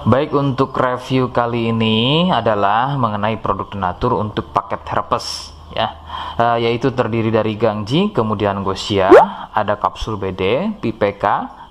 Baik, untuk review kali ini adalah mengenai produk Denatur untuk paket herpes ya, yaitu terdiri dari Gangji, kemudian Gosia, ada kapsul BD, PPK,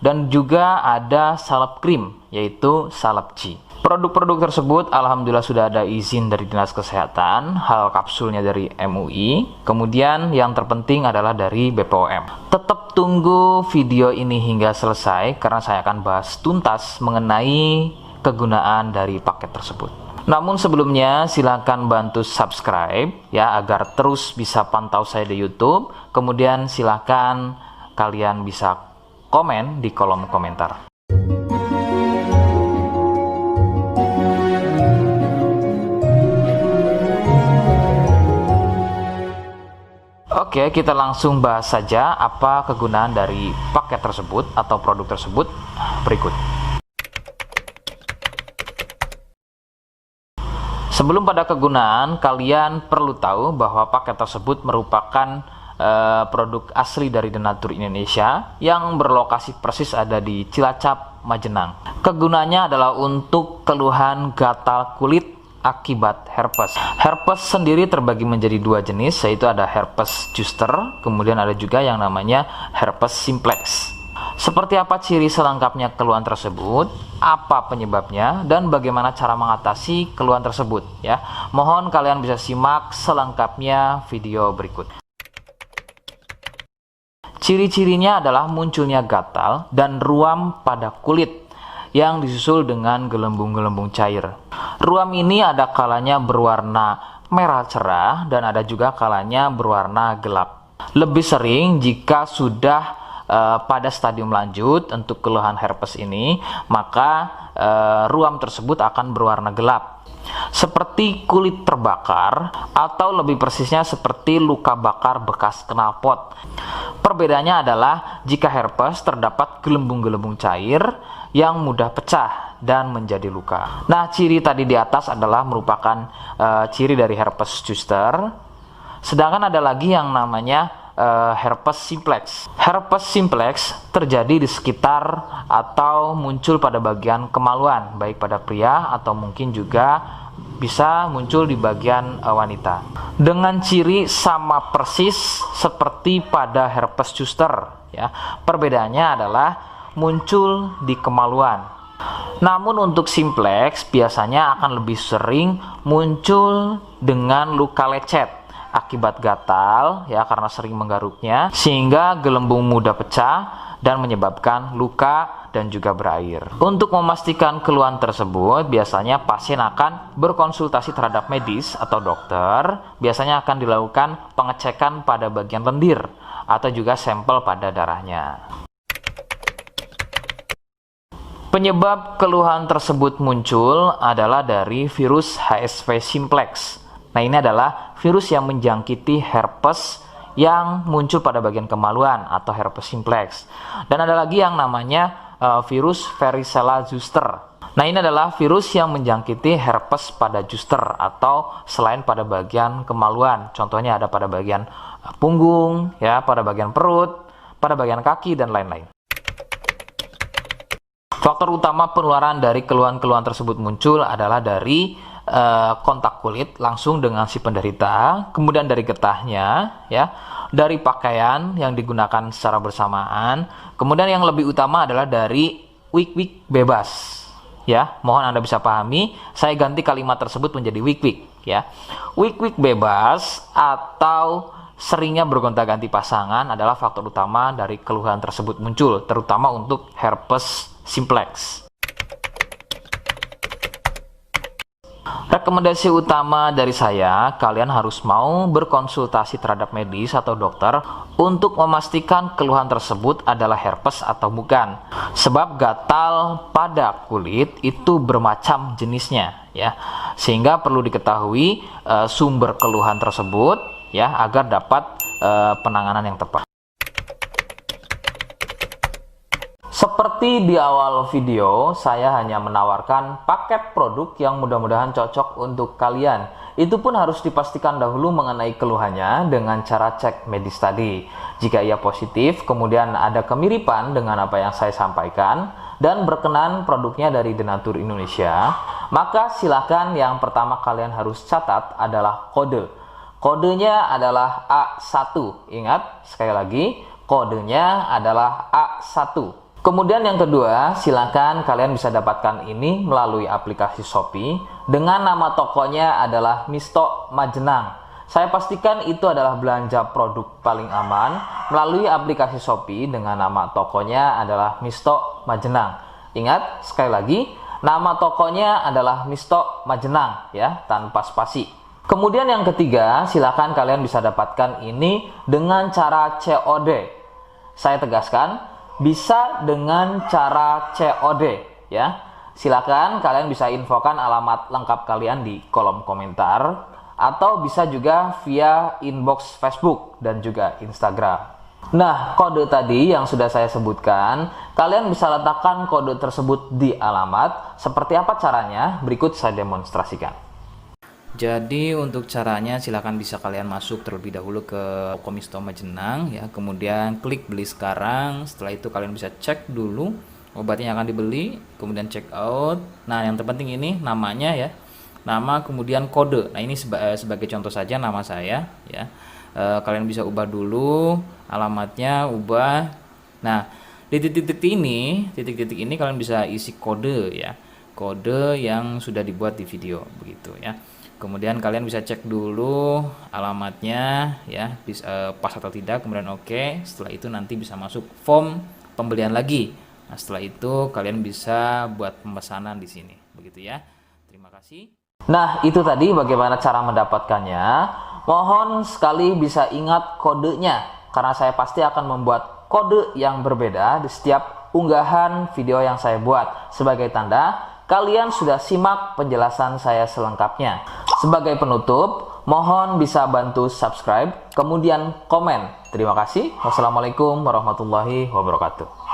dan juga ada salep krim yaitu Salepci. Produk-produk tersebut alhamdulillah sudah ada izin dari Dinas Kesehatan, hal kapsulnya dari MUI, kemudian yang terpenting adalah dari BPOM. Tetap tunggu video ini hingga selesai karena saya akan bahas tuntas mengenai kegunaan dari paket tersebut. Namun sebelumnya silakan bantu subscribe ya agar terus bisa pantau saya di YouTube. Kemudian silakan kalian bisa komen di kolom komentar. Oke, kita langsung bahas saja apa kegunaan dari paket tersebut atau produk tersebut berikut. Sebelum pada kegunaan, kalian perlu tahu bahwa paket tersebut merupakan produk asli dari Denatur Indonesia yang berlokasi persis ada di Cilacap, Majenang. Kegunaannya adalah untuk keluhan gatal kulit akibat herpes. Herpes sendiri terbagi menjadi dua jenis, yaitu ada herpes zoster, kemudian ada juga yang namanya herpes simplex. Seperti apa ciri selengkapnya keluhan tersebut, apa penyebabnya, dan bagaimana cara mengatasi keluhan tersebut ya. Mohon kalian bisa simak selengkapnya video berikut. Ciri-cirinya adalah munculnya gatal dan ruam pada kulit yang disusul dengan gelembung-gelembung cair. Ruam ini ada kalanya berwarna merah cerah dan ada juga kalanya berwarna gelap. Lebih sering jika sudah pada stadium lanjut untuk keluhan herpes ini, maka ruam tersebut akan berwarna gelap, seperti kulit terbakar atau lebih persisnya seperti luka bakar bekas knalpot. Perbedaannya adalah jika herpes terdapat gelembung-gelembung cair yang mudah pecah dan menjadi luka. Nah, ciri tadi di atas adalah merupakan ciri dari herpes zoster. Sedangkan ada lagi yang namanya herpes simplex. Herpes simplex terjadi di sekitar atau muncul pada bagian kemaluan, baik pada pria atau mungkin juga bisa muncul di bagian wanita. Dengan ciri sama persis seperti pada herpes zoster ya. Perbedaannya adalah muncul di kemaluan. Namun untuk simplex biasanya akan lebih sering muncul dengan luka lecet akibat gatal ya, karena sering menggaruknya sehingga gelembung mudah pecah dan menyebabkan luka dan juga berair. Untuk memastikan keluhan tersebut biasanya pasien akan berkonsultasi terhadap medis atau dokter. Biasanya akan dilakukan pengecekan pada bagian lendir atau juga sampel pada darahnya. Penyebab keluhan tersebut muncul adalah dari virus HSV simplex. Nah, ini adalah virus yang menjangkiti herpes yang muncul pada bagian kemaluan atau herpes simplex. Dan ada lagi yang namanya virus varicella zoster. Nah, ini adalah virus yang menjangkiti herpes pada zoster atau selain pada bagian kemaluan. Contohnya ada pada bagian punggung, ya, pada bagian perut, pada bagian kaki dan lain-lain. Faktor utama penularan dari keluhan-keluhan tersebut muncul adalah dari kontak kulit langsung dengan si penderita, kemudian dari getahnya ya, dari pakaian yang digunakan secara bersamaan, kemudian yang lebih utama adalah dari wik-wik bebas ya. Mohon Anda bisa pahami, saya ganti kalimat tersebut menjadi wik-wik ya. Wik-wik bebas atau seringnya bergonta-ganti pasangan adalah faktor utama dari keluhan tersebut muncul, terutama untuk herpes simplex. Rekomendasi utama dari saya, kalian harus mau berkonsultasi terhadap medis atau dokter untuk memastikan keluhan tersebut adalah herpes atau bukan. Sebab gatal pada kulit itu bermacam jenisnya ya. Sehingga perlu diketahui sumber keluhan tersebut ya agar dapat penanganan yang tepat. Seperti di awal video, saya hanya menawarkan paket produk yang mudah-mudahan cocok untuk kalian. Itu pun harus dipastikan dahulu mengenai keluhannya dengan cara cek medis tadi. Jika ia positif, kemudian ada kemiripan dengan apa yang saya sampaikan, dan berkenan produknya dari Denatur Indonesia, maka silakan yang pertama kalian harus catat adalah kode. Kodenya adalah A1. Ingat, sekali lagi, kodenya adalah A1. Kemudian yang kedua, silakan kalian bisa dapatkan ini melalui aplikasi Shopee dengan nama tokonya adalah Misto Majenang. Saya pastikan itu adalah belanja produk paling aman melalui aplikasi Shopee dengan nama tokonya adalah Misto Majenang. Ingat, sekali lagi, nama tokonya adalah Misto Majenang ya, tanpa spasi. Kemudian yang ketiga, silakan kalian bisa dapatkan ini dengan cara COD. Saya tegaskan, bisa dengan cara COD ya. Silakan kalian bisa infokan alamat lengkap kalian di kolom komentar atau bisa juga via inbox Facebook dan juga Instagram. Nah, kode tadi yang sudah saya sebutkan, kalian bisa letakkan kode tersebut di alamat. Seperti apa caranya? Berikut saya demonstrasikan. Jadi untuk caranya silakan bisa kalian masuk terlebih dahulu ke toko Misto Majenang ya, kemudian klik beli sekarang. Setelah itu kalian bisa cek dulu obatnya yang akan dibeli, kemudian check out. Nah, yang terpenting ini namanya ya, nama kemudian kode. Nah, ini sebagai contoh saja nama saya ya. Kalian bisa ubah dulu alamatnya, ubah. Nah, di titik-titik ini kalian bisa isi kode ya, kode yang sudah dibuat di video begitu ya. Kemudian kalian bisa cek dulu alamatnya ya, pas atau tidak, kemudian oke. Setelah itu nanti bisa masuk form pembelian lagi. Nah, setelah itu kalian bisa buat pemesanan di sini begitu ya. Terima kasih. Nah, itu tadi bagaimana cara mendapatkannya. Mohon sekali bisa ingat kodenya, karena saya pasti akan membuat kode yang berbeda di setiap unggahan video yang saya buat. Sebagai tanda kalian sudah simak penjelasan saya selengkapnya. Sebagai penutup, mohon bisa bantu subscribe, kemudian komen. Terima kasih. Wassalamualaikum warahmatullahi wabarakatuh.